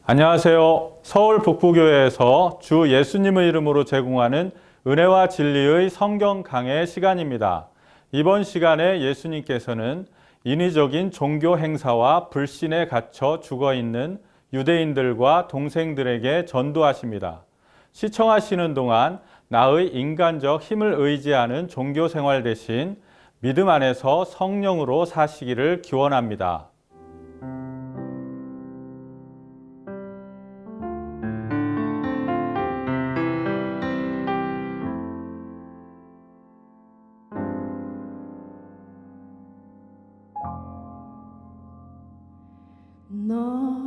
안녕하세요. 서울 북부교회에서 주 예수님의 이름으로 제공하는 은혜와 진리의 성경 강해 시간입니다. 이번 시간에 예수님께서는 인위적인 종교 행사와 불신에 갇혀 죽어있는 유대인들과 동생들에게 전도하십니다. 시청하시는 동안 나의 인간적 힘을 의지하는 종교 생활 대신 믿음 안에서 성령으로 사시기를 기원합니다. 너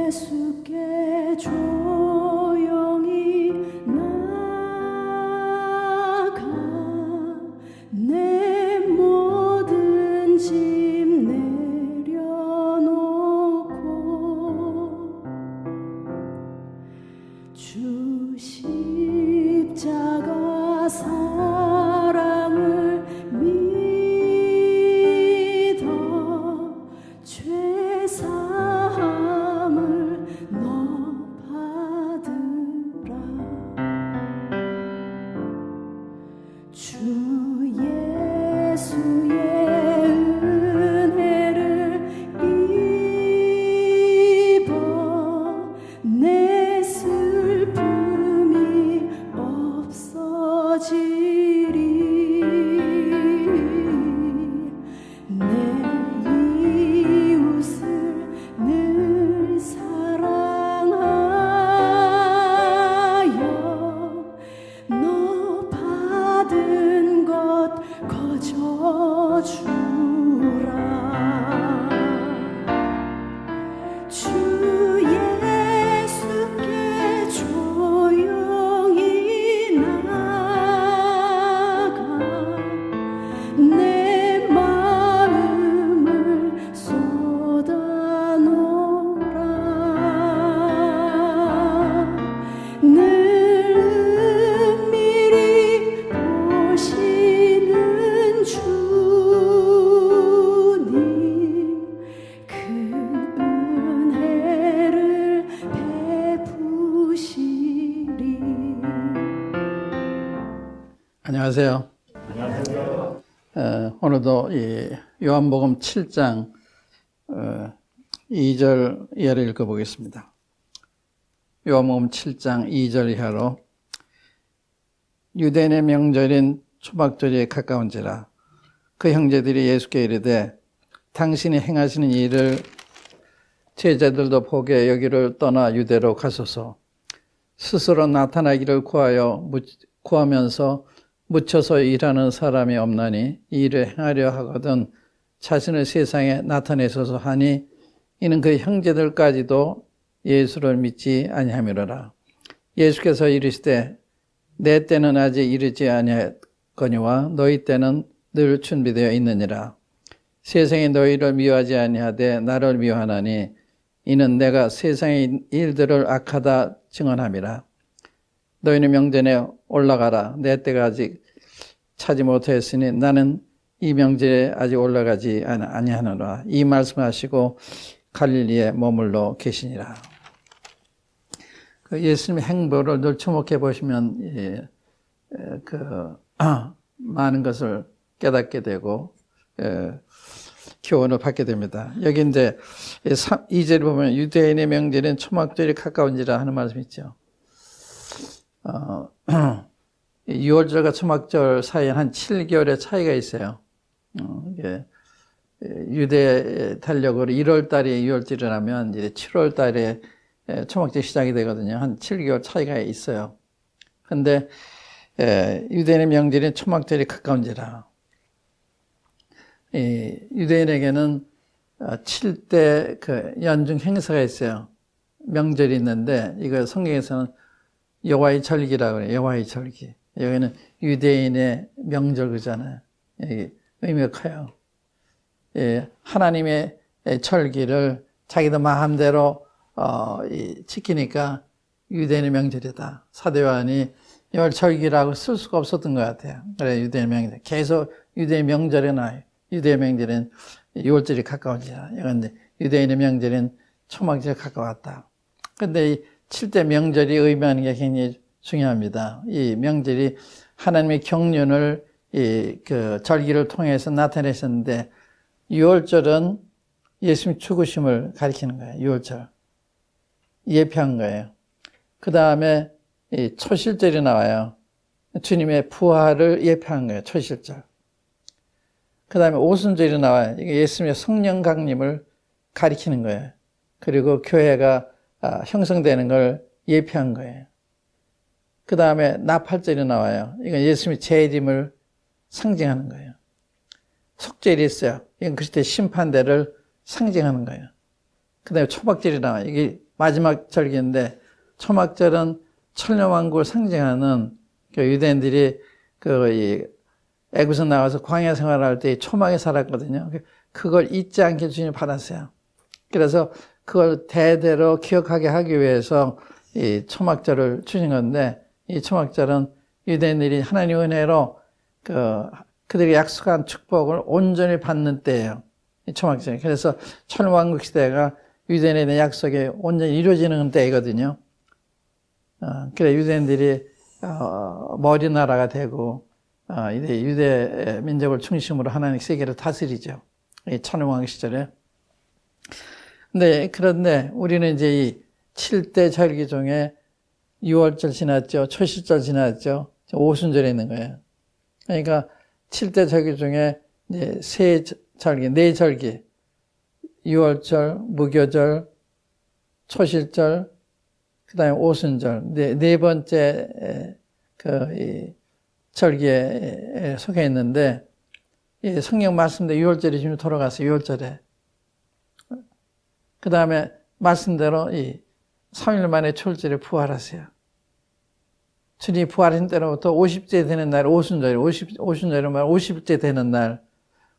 예수께 조용히 나가 내 모든 짐 내려놓고 주 십자가 사랑을 믿어 죄 사함을 너 받으라. 주 예수의 은혜를 입어 내 슬픔이 없어지리. 내 이웃을 늘 사랑하여 너 받은 것 거저 주라. 주 예수께 조용히 나가 내 마음을 쏟아놓으라. 늘 은밀히 보시는 주님 큰 은혜를 베푸시리. 안녕하세요. 오늘도 이 요한복음 7장 2절 이하를 읽어보겠습니다. 요한복음 7장 2절 이하로 유대인의 명절인 초막절이 가까운지라 그 형제들이 예수께 이르되 당신이 행하시는 일을 제자들도 보게 여기를 떠나 유대로 가소서. 스스로 나타나기를 구하면서 묻혀서 일하는 사람이 없나니 이 일을 행하려 하거든 자신을 세상에 나타내소서 하니 이는 그 형제들까지도 예수를 믿지 아니함이로라. 예수께서 이르시되 내 때는 아직 이르지 아니하거니와 너희 때는 늘 준비되어 있느니라. 세상이 너희를 미워하지 아니하되 나를 미워하나니 이는 내가 세상의 일들을 악하다 증언함이라. 너희는 명절에 올라가라. 내 때가 아직 차지 못하였으니 나는 이 명절에 아직 올라가지 아니하노라. 이 말씀하시고 갈릴리에 머물러 계시니라. 그 예수님의 행보를 늘 주목해 보시면 많은 것을 깨닫게 되고 교훈을 받게 됩니다. 여기 이제 2절에 보면 유대인의 명절은 초막절이 가까운지라 하는 말씀이 있죠. 6월절과 초막절 사이에 한 7개월의 차이가 있어요. 이게 유대 달력으로 1월 달에 6월절이라면 이제 7월 달에 초막절 시작이 되거든요. 한 7개월 차이가 있어요. 근데 유대인의 명절인 초막절이 가까운지라. 유대인에게는 7대 그 연중 행사가 있어요. 명절이 있는데 이거 성경에서는 여호와의 절기라고 그래요. 여호와의 절기. 여기는 유대인의 명절 그잖아요. 여기 의미가 커요. 하나님의 철기를 자기들 마음대로 지키니까 유대인의 명절이다. 사도 요한이 이걸 철기라고 쓸 수가 없었던 것 같아요. 그래, 유대인의 명절. 계속 유대인의 명절에 나와요. 유대인의 명절은 6월절이 가까워지라. 이건데 유대인의 명절은 초막절에 가까웠다. 근데 이 7대 명절이 의미하는 게 굉장히 중요합니다. 이 명절이 하나님의 경륜을 그 절기를 통해서 나타내셨는데 6월절은 예수님 죽으심을 가리키는 거예요. 6월절. 예표한 거예요. 그 다음에 초실절이 나와요. 주님의 부활을 예표한 거예요. 초실절. 그 다음에 오순절이 나와요. 이게 예수님의 성령 강림을 가리키는 거예요. 그리고 교회가 형성되는 걸 예표한 거예요. 그 다음에 나팔절이 나와요. 이건 예수님의 재림을 상징하는 거예요. 속절이 있어요. 이건 그리스도의 심판대를 상징하는 거예요. 그 다음에 초막절이 나와요. 이게 마지막 절기인데 초막절은 천년왕국을 상징하는 유대인들이 애굽에서 나와서 광야 생활할 때 초막에 살았거든요. 그걸 잊지 않게 주님이 받았어요. 그래서 그걸 대대로 기억하게 하기 위해서 이 초막절을 주신 건데 이 초막절은 유대인들이 하나님의 은혜로 그들이 약속한 축복을 온전히 받는 때예요. 이 초막절. 그래서 천왕국 시대가 유대인에 대한 약속이 온전히 이루어지는 때이거든요. 그래 유대인들이 머리 나라가 되고 유대 민족을 중심으로 하나님 세계를 다스리죠. 이 천왕국 시절에. 그런데 우리는 이제 이 7대 절기 중에 6월절 지났죠. 초실절 지났죠. 오순절에 있는 거예요. 그러니까 7대 절기 중에 이제 세 절기, 네 절기, 6월절, 무교절, 초실절, 그 다음에 오순절, 네 번째 이 절기에 속해 있는데 이 성경 말씀대로 6월절이 지금 돌아갔어요. 6월절에. 그 다음에 말씀대로 이 3일 만에 초월절에 부활하세요. 주님이 부활하신 때로부터 50째 되는 날, 오순절, 오순절은 말 50째 되는 날,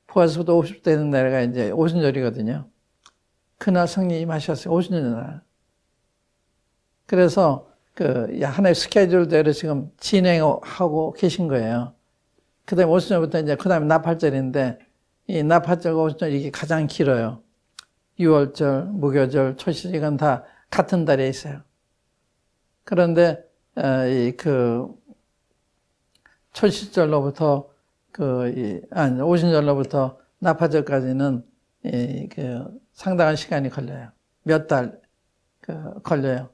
부활서부터 50째 되는 날가 이제 오순절이거든요. 그날 성령이 임하셨어요. 오순절 날. 그래서 하나의 스케줄대로 지금 진행하고 계신 거예요. 그 다음에 오순절부터 이제, 그 다음에 나팔절인데, 이 나팔절과 오순절 이게 가장 길어요. 6월절, 무교절, 초실, 이건 다 같은 달에 있어요. 그런데, 초실절로부터, 오순절로부터 나팔절까지는, 상당한 시간이 걸려요. 몇 달, 걸려요.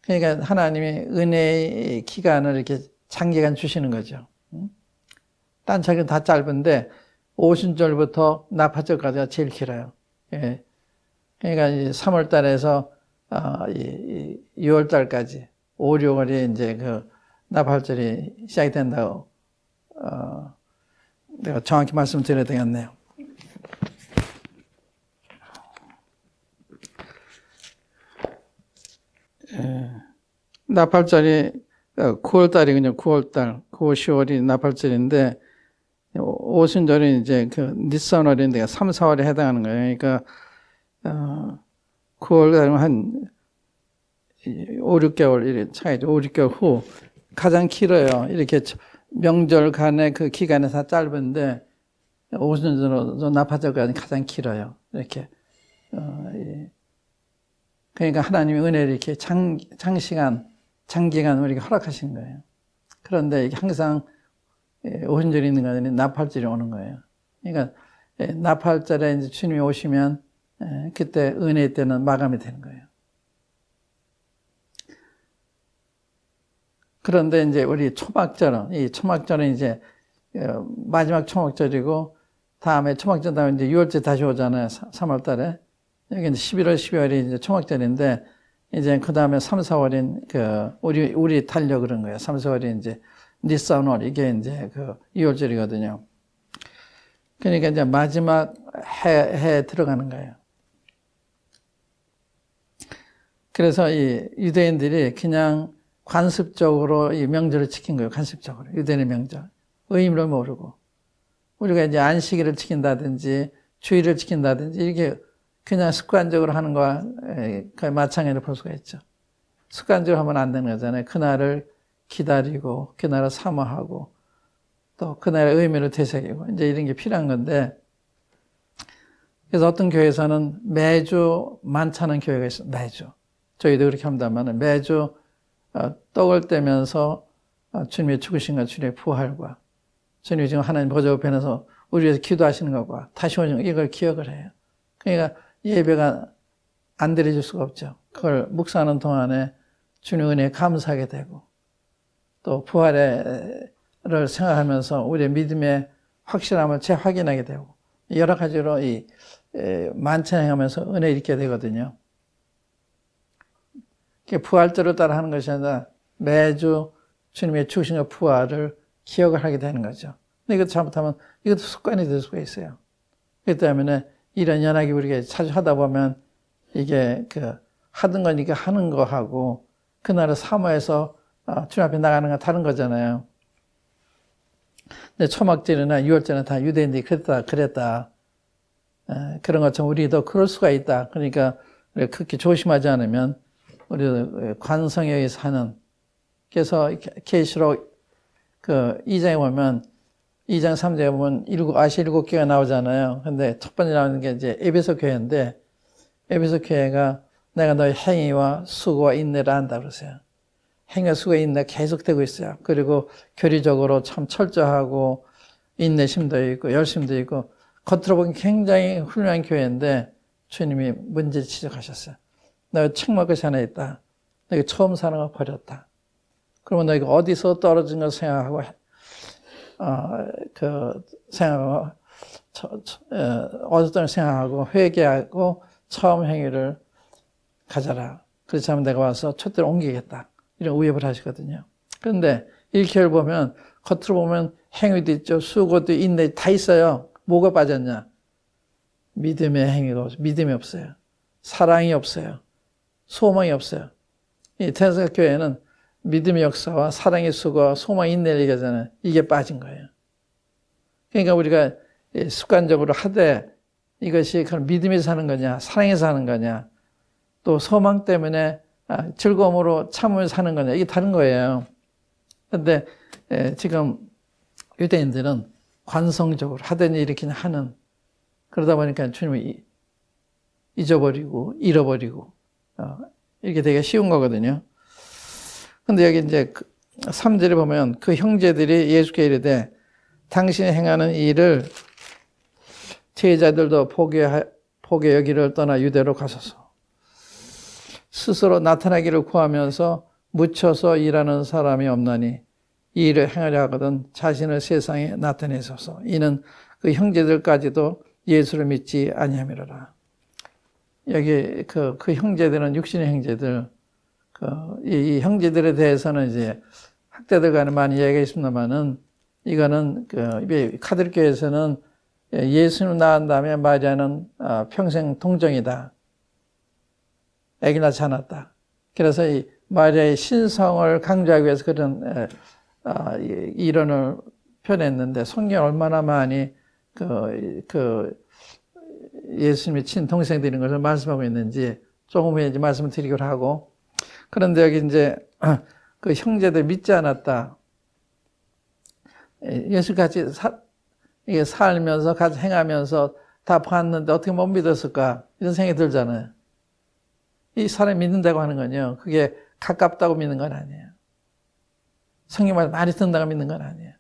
그러니까 하나님이 은혜의 기간을 이렇게 장기간 주시는 거죠. 딴 절은 다 짧은데, 오순절부터 나팔절까지가 제일 길어요. 예. 그러니까 3월 달에서 6월 달까지 5, 6월이 이제 나팔절이 시작이 된다고 내가 정확히 말씀드려야 되겠네요. 나팔절이 9월 달이군요. 9월 달, 9월, 10월이 나팔절인데 오순절이 이제 니산월인데 3, 4월에 해당하는 거예요. 그러니까 9월 달이면 한 5, 6개월 이렇게 차이죠. 5, 6개월 후 가장 길어요. 이렇게 명절 간의 그 기간이 다 짧은데 오순절로 나팔절까지 가장 길어요. 이렇게 그러니까 하나님의 은혜를 이렇게 장기간 우리에게 허락하신 거예요. 그런데 이게 항상 오순절이 있는 거는 나팔절이 오는 거예요. 그러니까 나팔절에 이제 주님이 오시면 그때 은혜의 때는 마감이 되는 거예요. 그런데 이제 우리 이 초막절은 이제 마지막 초막절이고 다음에 초막절 다음에 이제 6월째 다시 오잖아요. 3월 달에. 여기 이제 11월, 12월이 이제 초막절인데 이제 그 다음에 3, 4월인 우리 달력 그런 거예요. 3, 4월이 이제 니산월, 이게 이제 2월절이거든요. 그러니까 이제 마지막 해에 들어가는 거예요. 그래서 이 유대인들이 그냥 관습적으로 이 명절을 지킨 거예요. 관습적으로. 유대인의 명절. 의미를 모르고. 우리가 이제 안식일을 지킨다든지 주의를 지킨다든지 이렇게 그냥 습관적으로 하는 거와 거의 마찬가지로 볼 수가 있죠. 습관적으로 하면 안 되는 거잖아요. 그날을 기다리고 그날을 사모하고 또 그날의 의미를 되새기고 이제 이런 게 필요한 건데, 그래서 어떤 교회에서는 매주 만찬하는 교회가 있어요. 매주. 저희도 그렇게 합니다만 매주 떡을 떼면서 주님의 죽으심과 주님의 부활과 주님이 지금 하나님 보좌 우편에서 우리 위해서 기도하시는 것과 다시 오신 것, 이걸 기억을 해요. 그러니까 예배가 안 드려질 수가 없죠. 그걸 묵상하는 동안에 주님의 은혜에 감사하게 되고 또 부활을 생각하면서 우리의 믿음의 확실함을 재확인하게 되고 여러 가지로 이 만찬행하면서 은혜를 잊게 되거든요. 부활절을 따라 하는 것이 아니라 매주 주님의 죽으심과 부활을 기억을 하게 되는 거죠. 근데 이것도 잘못하면 이것도 습관이 될 수가 있어요. 그렇기 때문에 이런 연합이 우리가 자주 하다 보면 이게 하던 거니까 하는 거하고 그날을 사모해서 주님 앞에 나가는 건 다른 거잖아요. 근데 초막절이나 6월절은 다 유대인들이 그랬다. 그런 것처럼 우리도 그럴 수가 있다. 그러니까 그렇게 조심하지 않으면 우리 관성에 의해서 하는, 그래서 계시록 2장에 보면 2장 3장에 보면 아시 7개가 나오잖아요. 근데 첫 번째 나오는 게 이제 에베소 교회인데, 에베소 교회가 내가 너의 행위와 수고와 인내를 안다 그러세요. 행위와 수고와 인내 계속되고 있어요. 그리고 교리적으로 참 철저하고 인내심도 있고 열심도 있고 겉으로 보기엔 굉장히 훌륭한 교회인데 주님이 문제 지적하셨어요. 너가 책망할 것이 하나 있다. 너가 처음 사는 걸 버렸다. 그러면 너희가 어디서 떨어진 걸 생각하고 어디서 떨어진 생각하고 회개하고 처음 행위를 가져라. 그렇지 않으면 내가 와서 촛대를 옮기겠다. 이런 우협을 하시거든요. 그런데 1개월 보면 겉으로 보면 행위도 있죠. 수고도 인내 다 있어요. 뭐가 빠졌냐? 믿음의 행위가 없어요. 믿음이 없어요. 사랑이 없어요. 소망이 없어요. 이 테살로니가 교회는 믿음의 역사와 사랑의 수고와 소망의 인내를 얘기하잖아요. 이게 빠진 거예요. 그러니까 우리가 습관적으로 하되 이것이 그럼 믿음에서 하는 거냐, 사랑에서 하는 거냐, 또 소망 때문에 즐거움으로 참으면서 하는 거냐, 이게 다른 거예요. 그런데 지금 유대인들은 관성적으로 하던 일을 그냥 하는, 그러다 보니까 주님을 잊어버리고 잃어버리고 이렇게 되게 쉬운 거거든요. 근데 여기 이제 3절에 보면 그 형제들이 예수께 이르되 당신이 행하는 일을 제자들도 보게 여기를 떠나 유대로 가소서. 스스로 나타나기를 구하면서 묻혀서 일하는 사람이 없나니 이 일을 행하려 하거든 자신을 세상에 나타내소서. 이는 그 형제들까지도 예수를 믿지 아니함이로라. 여기 그 형제들은 육신의 형제들, 이 형제들에 대해서는 이제 학자들 간에 많이 이야기가 있습니다만은 이거는 카톨릭교에서는 예수님 낳은 다음에 마리아는 평생 동정이다. 아기를 낳지 않았다. 그래서 이 마리아의 신성을 강조하기 위해서 그런 이론을 펴냈는데 성경 얼마나 많이 예수님의 친동생들인 것을 말씀하고 있는지 조금 후에 이제 말씀을 드리기로 하고, 그런데 여기 이제 그 형제들 믿지 않았다. 예수 같이 살면서 같이 행하면서 다 봤는데 어떻게 못 믿었을까? 이런 생각이 들잖아요. 이 사람이 믿는다고 하는 건요, 그게 가깝다고 믿는 건 아니에요. 성경 말 많이 듣는다고 믿는 건 아니에요.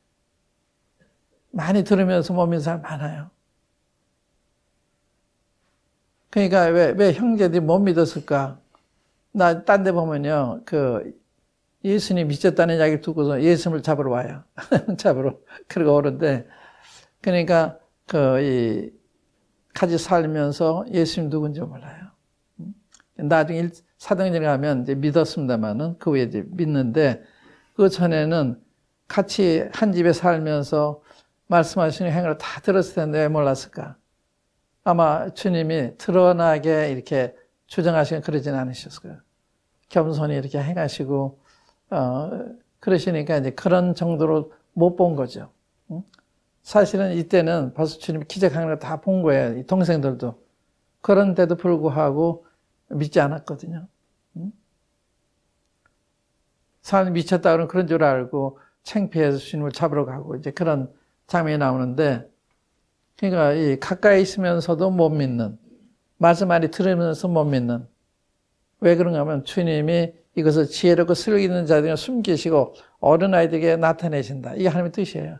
많이 들으면서 못 믿는 사람 많아요. 그러니까 왜 형제들이 못 믿었을까? 나 딴 데 보면요, 예수님 미쳤다는 이야기를 듣고서 예수님을 잡으러 와요. 잡으러. 그러고 오는데, 그러니까 같이 살면서 예수님 누군지 몰라요. 나중에 사도행전에 가면 이제 믿었습니다만은 그 후에 이제 믿는데, 그 전에는 같이 한 집에 살면서 말씀하시는 행위를 다 들었을 텐데 왜 몰랐을까? 아마 주님이 드러나게 이렇게 주장하시긴 그러진 않으셨을 거예요. 겸손히 이렇게 행하시고, 그러시니까 이제 그런 정도로 못 본 거죠. 사실은 이때는 벌써 주님이 기적하는 걸 다 본 거예요. 이 동생들도. 그런데도 불구하고 믿지 않았거든요. 사람이 미쳤다 그러면 그런 줄 알고 창피해서 주님을 잡으러 가고 이제 그런 장면이 나오는데, 그러니까 이 가까이 있으면서도 못 믿는, 말씀 많이 들으면서 못 믿는. 왜 그런가 하면 주님이 이것을 지혜롭고 슬기 있는 자들에게 숨기시고 어린아이들에게 나타내신다. 이게 하나님의 뜻이에요.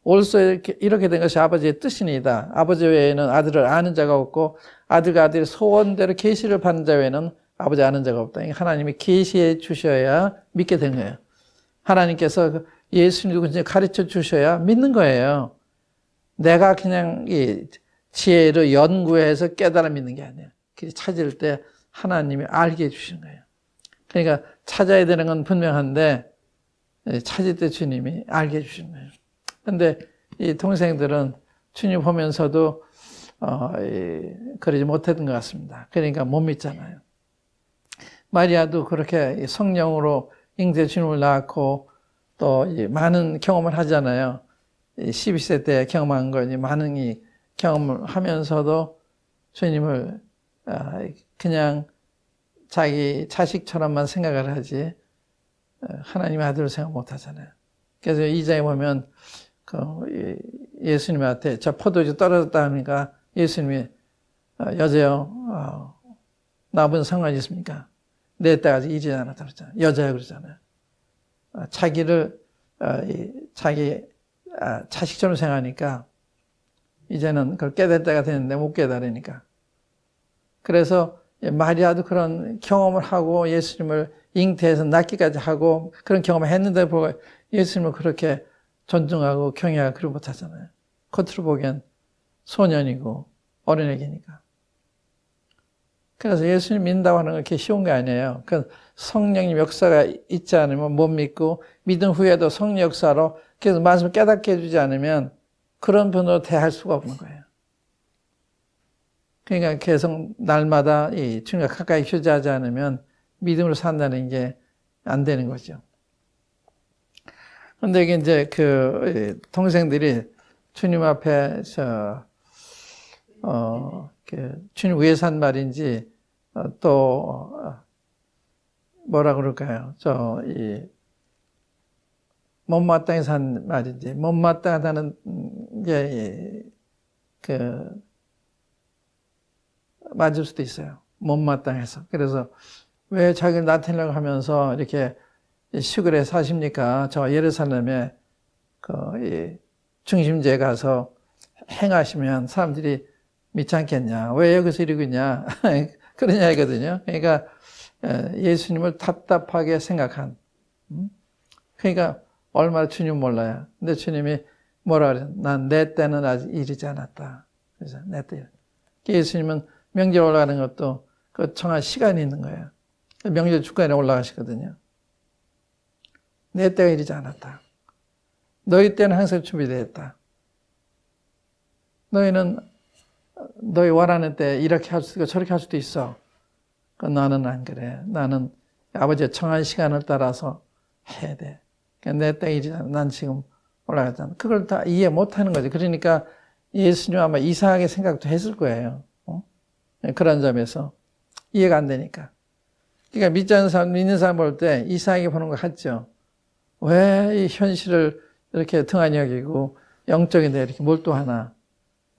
옳소 이렇게 된 것이 아버지의 뜻이니이다. 아버지 외에는 아들을 아는 자가 없고 아들과 아들의 소원대로 계시를 받는 자 외에는 아버지 아는 자가 없다. 하나님이 계시해 주셔야 믿게 된 거예요. 하나님께서 예수님 누군지 가르쳐 주셔야 믿는 거예요. 내가 그냥 이 지혜로 연구해서 깨달아 믿는 게 아니에요. 찾을 때 하나님이 알게 해주시는 거예요. 그러니까 찾아야 되는 건 분명한데 찾을 때 주님이 알게 해주시는 거예요. 그런데 이 동생들은 주님 보면서도 그러지 못했던 것 같습니다. 그러니까 못 믿잖아요. 마리아도 그렇게 성령으로 잉태 주님을 낳고 또 많은 경험을 하잖아요. 12세 때 경험한 거니 많은 이 경험을 하면서도 주님을 그냥 자기 자식처럼만 생각을 하지 하나님의 아들을 생각 못 하잖아요. 그래서 2장에 보면 예수님한테 저 포도주 떨어졌다 하니까 예수님이 여자여 나보다 상관이 있습니까? 내 때까지 이르지 않았다 그랬잖아요. 여자야 그러잖아요. 자기를 자기 자식처럼 생각하니까 이제는 그걸 깨달을 때가 됐는데 못 깨달으니까. 그래서 마리아도 그런 경험을 하고 예수님을 잉태해서 낳기까지 하고 그런 경험을 했는데 불구하고 예수님을 그렇게 존중하고 경외하고 그러지 못하잖아요. 겉으로 보기엔 소년이고 어린애기니까. 그래서 예수님 믿는다고 하는 건 그렇게 쉬운 게 아니에요. 그 성령님 역사가 있지 않으면 못 믿고 믿은 후에도 성령 역사로 계속 말씀을 깨닫게 해주지 않으면 그런 분으로 대할 수가 없는 거예요. 그러니까 계속 날마다 이 주님과 가까이 휴지하지 않으면 믿음으로 산다는 게 안 되는 거죠. 그런데 이게 이제 그 동생들이 주님 앞에서 주님 위에 산 말인지 또 뭐라 그럴까요? 못마땅해서 한 말인지 못마땅하다는 게 맞을 수도 있어요. 못마땅해서. 그래서 왜 자기를 나타내려고 하면서 이렇게 시골에 사십니까? 저 예루살렘에 중심지에 가서 행하시면 사람들이 믿지 않겠냐? 왜 여기서 이러고 있냐? 그런 이야기거든요. 그러니까 예수님을 답답하게 생각한. 그러니까 얼마나 주님 몰라요. 근데 주님이 뭐라 그래요? 난 내 때는 아직 이르지 않았다. 그래서 내 때. 예수님은 명절 올라가는 것도 그 정한 시간이 있는 거예요. 명절 주간에 올라가시거든요. 내 때가 이르지 않았다. 너희 때는 항상 준비되어 있다. 너희는 너희 원하는 때 이렇게 할 수도 있고 저렇게 할 수도 있어. 나는 안 그래. 나는 아버지의 정한 시간을 따라서 해야 돼. 내 때가 이르지 않았다. 난 지금 올라가잖아. 그걸 다 이해 못하는 거죠. 그러니까 예수님 아마 이상하게 생각도 했을 거예요. 그런 점에서 이해가 안 되니까. 그러니까 믿지 않는 사람, 믿는 사람 볼 때 이상하게 보는 것 같죠. 왜 이 현실을 이렇게 등한히 여기고 영적인데 이렇게 몰두하나.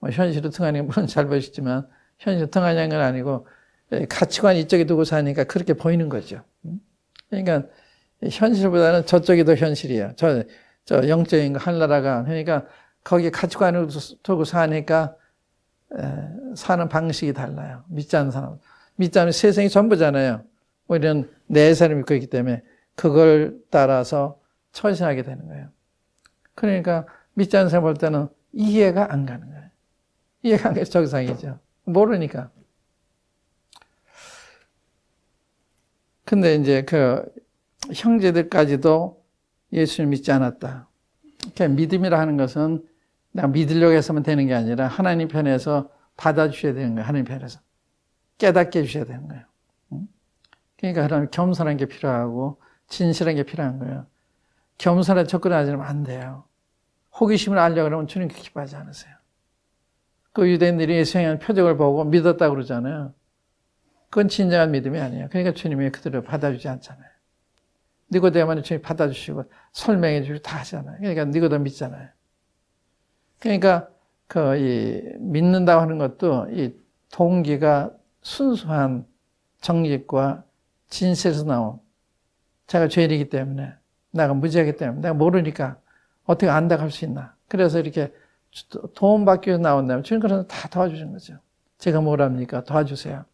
현실을 등한히 물론 잘 보시지만 현실을 등한히 한 건 아니고 가치관 이쪽에 두고 사니까 그렇게 보이는 거죠. 그러니까 현실보다는 저쪽이 더 현실이에요. 저 영적인 거 하늘나라가. 그러니까 거기에 가치관을 두고 사니까 사는 방식이 달라요. 믿지 않는 사람. 믿지 않는 세상이 전부잖아요. 우리는 내 사람이 믿고 있기 때문에 그걸 따라서 처신하게 되는 거예요. 그러니까 믿지 않는 사람 볼 때는 이해가 안 가는 거예요. 이해가 안 가서 정상이죠. 모르니까. 근데 이제 그 형제들까지도 예수를 믿지 않았다. 그러니까 믿음이라 하는 것은 내가 믿으려고 해서만 되는 게 아니라 하나님 편에서 받아주셔야 되는 거예요. 하나님 편에서. 깨닫게 해주셔야 되는 거예요. 그러니까 하나님 겸손한 게 필요하고 진실한 게 필요한 거예요. 겸손하게 접근하지 않으면 안 돼요. 호기심을 알려고 그러면 주님 기뻐하지 않으세요. 그 유대인들이 예수의 행하는 표적을 보고 믿었다고 그러잖아요. 그건 진정한 믿음이 아니에요. 그러니까 주님이 그들을 받아주지 않잖아요. 니고데모는 주님이 받아주시고 설명해 주시고 다 하잖아요. 그러니까 니고데모 믿잖아요. 그러니까 믿는다고 하는 것도 이 동기가 순수한 정직과 진실에서 나온, 제가 죄인이기 때문에, 내가 무지하기 때문에, 내가 모르니까 어떻게 안다고 할 수 있나. 그래서 이렇게 도움받기 위해서 나온다면 주님 그래서 다 도와주신 거죠. 제가 뭘 합니까? 도와주세요.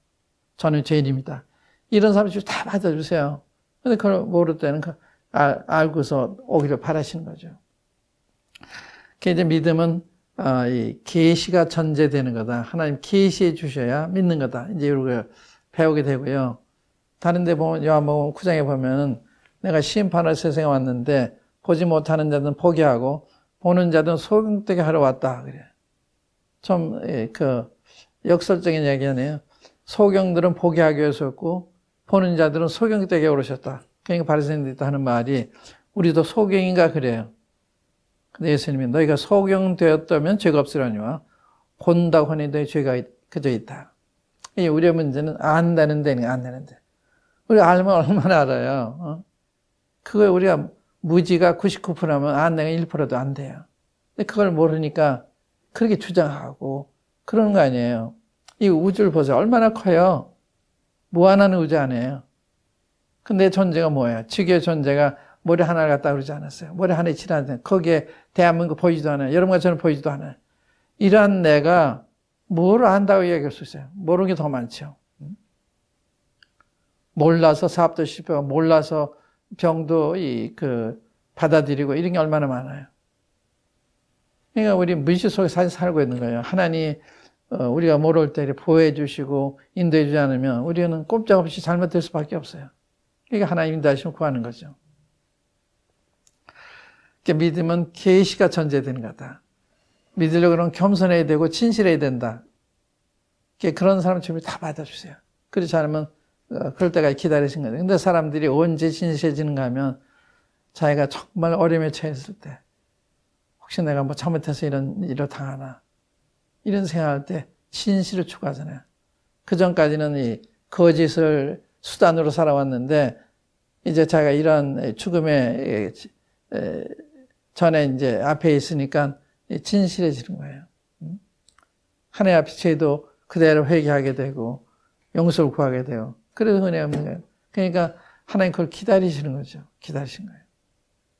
저는 죄인입니다. 이런 사람들 다 받아주세요. 근데 그걸 모를 때는 알고서 오기를 바라시는 거죠. 이제 믿음은 이 계시가 전제되는 거다. 하나님 계시해 주셔야 믿는 거다. 이제 이걸 배우게 되고요. 다른 데 보면 요한복음 9장에 보면은 내가 심판할 세상에 왔는데 보지 못하는 자들은 포기하고 보는 자들은 소경되게 하러 왔다. 그래. 좀 역설적인 얘기하네요. 소경들은 포기하기 위해서 왔고 보는 자들은 소경되게 오르셨다. 그러니까 바리새인들이 하는 말이 우리도 소경인가 그래요. 근데 예수님이 너희가 소경되었다면 죄가 없으려니와 본다고 하니 너희 죄가 그저 있다. 우리의 문제는 안다는 데는 안 되는데. 우리가 알면 얼마나 알아요. 그걸 우리가 무지가 99%면 안내가 1%도 안 돼요. 근데 그걸 모르니까 그렇게 주장하고 그러는 거 아니에요. 이 우주를 보세요. 얼마나 커요. 무한한 우주 아니에요. 근데 존재가 뭐예요? 지구의 존재가 모래 하나를 갖다 그러지 않았어요. 모래 하나에 칠하는데 거기에 대한민국 보이지도 않아요. 여러분과 저는 보이지도 않아요. 이러한 내가 뭘 안다고 얘기할 수 있어요? 모르는 게 더 많죠. 몰라서 사업도 실패하고 몰라서 병도 받아들이고 이런 게 얼마나 많아요. 그러니까 우리 무의식 속에 사실 살고 있는 거예요. 하나님 우리가 모를 때 보호해 주시고 인도해 주지 않으면 우리는 꼼짝없이 잘못될 수밖에 없어요. 그러니까 하나님 인도하심을 구하는 거죠. 그러니까 믿음은 계시가 전제되는 거다. 믿으려고 그러면 겸손해야 되고 진실해야 된다. 그런 사람 주님이 다 받아주세요. 그렇지 않으면 그럴 때까지 기다리신 거예요. 근데 사람들이 언제 진실해지는가 하면 자기가 정말 어려움에 처했을 때 혹시 내가 뭐 잘못해서 이런 일을 당하나 이런 생각할 때 진실을 추구하잖아요. 그 전까지는 이 거짓을 수단으로 살아왔는데 이제 자기가 이런 죽음의 전에 이제 앞에 있으니까 진실해지는 거예요. 하나님 앞에 죄도 그대로 회개하게 되고 용서를 구하게 돼요. 그래서 은혜 없는 거예요. 그러니까 하나님 그걸 기다리시는 거죠. 기다리신 거예요.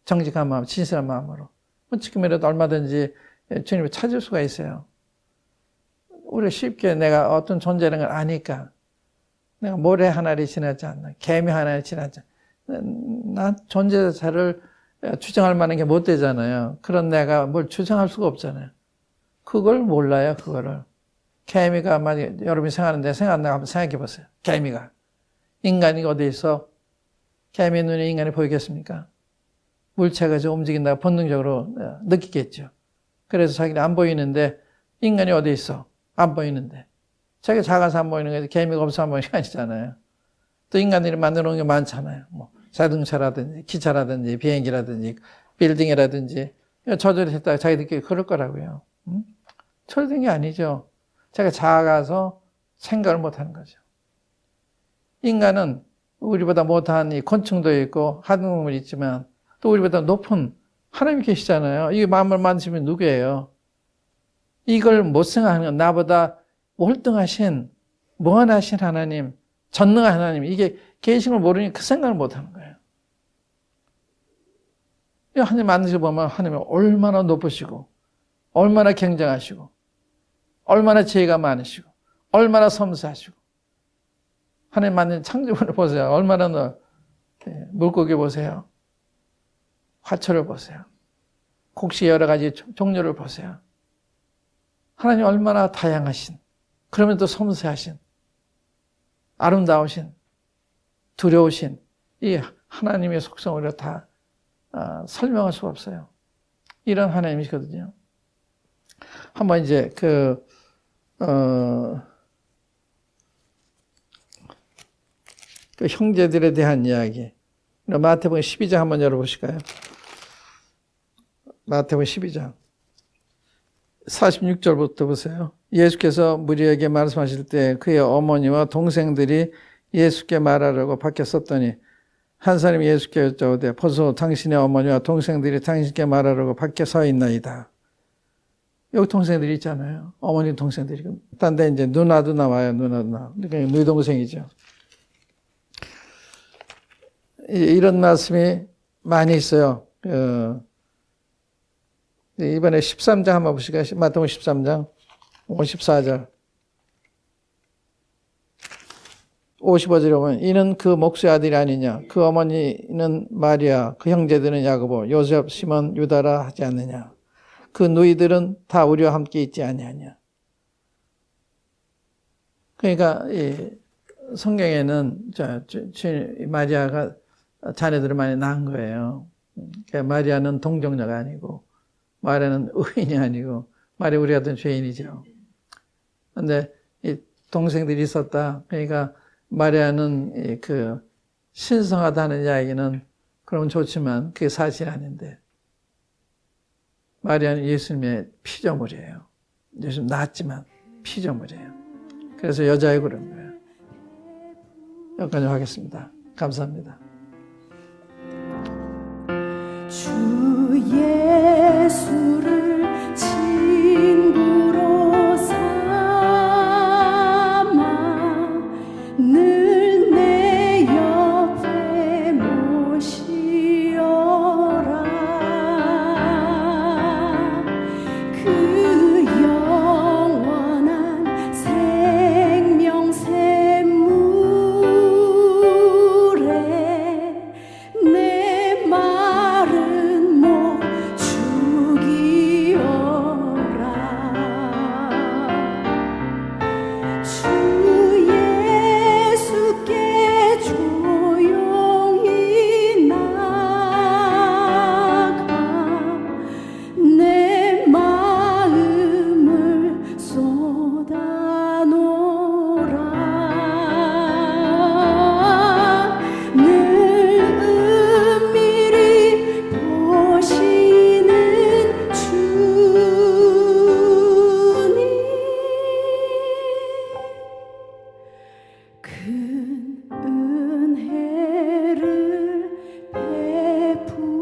정직한 마음, 진실한 마음으로. 지금이라도 얼마든지 주님을 찾을 수가 있어요. 우리가 쉽게 내가 어떤 존재라는 걸 아니까 내가 모래 하나를 지나지 않나, 개미 하나를 지나지 않나. 난 존재 자체를 추정할 만한 게 못 되잖아요. 그런 내가 뭘 추정할 수가 없잖아요. 그걸 몰라요, 그거를. 개미가 만약 여러분이 생각하는데 한번 생각해 보세요. 개미가. 인간이 어디 있어? 개미 눈에 인간이 보이겠습니까? 물체가 좀 움직인다고 본능적으로 느끼겠죠. 그래서 자기는 안 보이는데 인간이 어디 있어? 안 보이는데. 자기가 작아서 안 보이는 게 개미가 없어서 안 보이는 게 아니잖아요. 또 인간들이 만들어 놓은 게 많잖아요. 뭐 자동차라든지 기차라든지 비행기라든지 빌딩이라든지 저절로 했다가 자기들끼리 그럴 거라고요. 저절된 게 아니죠. 자기가 작아서 생각을 못하는 거죠. 인간은 우리보다 못한 이 곤충도 있고 하등물이 있지만 또 우리보다 높은 하나님이 계시잖아요. 이게 마음을 만드시면 누구예요? 이걸 못 생각하는 건 나보다 월등하신 무한하신 하나님, 전능한 하나님, 이게 계신 걸 모르니 그 생각을 못 하는 거예요. 하나님 만드셔 보면 하나님이 얼마나 높으시고 얼마나 굉장하시고 얼마나 지혜가 많으시고 얼마나 섬세하시고 하나님 만든 창조물을 보세요. 얼마나 물고기 보세요. 화초를 보세요. 곡식 여러 가지 종류를 보세요. 하나님 얼마나 다양하신, 그러면서 섬세하신, 아름다우신, 두려우신 이 하나님의 속성을 다 설명할 수가 없어요. 이런 하나님이시거든요. 한번 이제 그 형제들에 대한 이야기. 마태복음 12장 한번 열어보실까요? 마태복음 12장 46절부터 보세요. 예수께서 무리에게 말씀하실 때 그의 어머니와 동생들이 예수께 말하려고 밖에 섰더니 한 사람이 예수께 여쭤오되 보소 당신의 어머니와 동생들이 당신께 말하려고 밖에 서 있나이다. 여기 동생들이 있잖아요. 어머니 동생들이. 딴 데 이제 누나도 나와요. 누나. 그러니까 누이 동생이죠. 이런 말씀이 많이 있어요. 이번에 13장 한번 보실까요? 마태복음 13장 54절 55절에 보면 이는 그 목수의 아들이 아니냐 그 어머니는 마리아 그 형제들은 야고보 요셉 시몬 유다라 하지 않느냐 그 누이들은 다 우리와 함께 있지 아니하냐. 그러니까 이 성경에는 마리아가 자녀들을 많이 낳은 거예요. 그러니까 마리아는 동정녀가 아니고 마리아는 의인이 아니고 마리아 우리 같은 죄인이죠. 그런데 이 동생들이 있었다. 그러니까 마리아는 그 신성하다는 이야기는 그럼 좋지만 그게 사실 아닌데 마리아는 예수님의 피조물이에요. 예수님 낳았지만 피조물이에요. 그래서 여자애 그런 거예요. 여기까지 하겠습니다. 감사합니다. 주 예수를 친구로 삼아 늘 내 옆에 모시어라. 그 영원한 생명 샘물에 내 마른 목 죽이어라. 주 예수께 조용히 나가 내 마음을 쏟아놓으라. 늘 은밀히 보시는 주님 큰 은혜를 베푸시리.